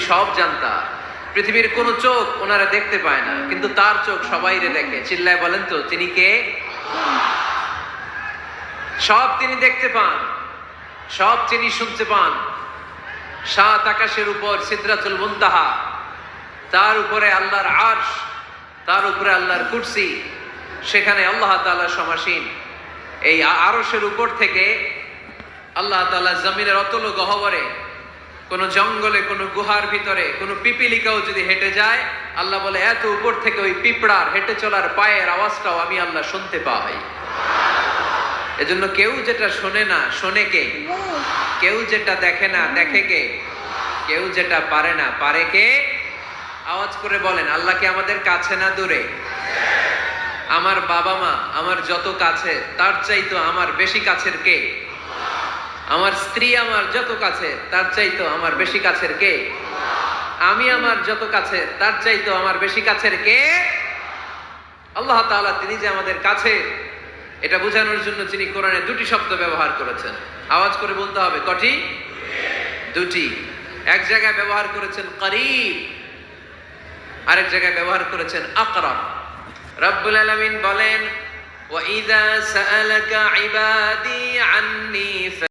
সব জানতা। পৃথিবীর কোন চোখ ওনারা দেখতে পায় না, কিন্তু তার চোখ সবাইরে দেখে। চিল্লায় বলেন তো তিনি কে? সব তিনি দেখতে পান, সব তিনি শুনতে পান। সাত আকাশের উপর সিদরাতুল মুনতাহা, তার উপরে আল্লাহর আরশ, তার উপরে আল্লাহর কুরসি, সেখানে আল্লাহ তাআলা সমাসীন। এই আরশের উপর থেকে আল্লাহ তাআলা জমিনের অতল গহ্বরে, কোন জঙ্গলে, কোন গুহার ভিতরে কোন পিপিলিকাও যদি হেঁটে যায়, আল্লাহ বলে এত উপর থেকে ওই পিঁপড়ার হেঁটে চলার পায়ের আওয়াজটাও আমি আল্লাহ শুনতে পাই। এজন্য কেউ যেটা শোনে না শোনে কে? কেউ যেটা দেখে না দেখে কে? কেউ যেটা পারে না পারে কে? আওয়াজ করে বলেন, আল্লাহ কি আমাদের কাছে না দূরে? আমার বাবা মা আমার যত কাছে, তার চাইতো আমার বেশি কাছের কে? আমার স্ত্রী আমার যত কাছে, তার চাইতো আমার বেশি কাছের কে? আমি আমার যত কাছে, তার চাইতো আমার বেশি কাছের কে? আল্লাহ তাআলা তিনি যে আমাদের কাছে, এটা বোঝানোর জন্য তিনি কোরআনে দুটি শব্দ ব্যবহার করেছেন। আওয়াজ করে বলতে হবে, কটি? দুটি। এক জায়গায় ব্যবহার করেছেন করিব, আরেক জায়গায় ব্যবহার করেছেন আকরাব। রব্বুল আলামিন বলেন, ওয়া ইযা সাআলাকা ইবাদি আন্নী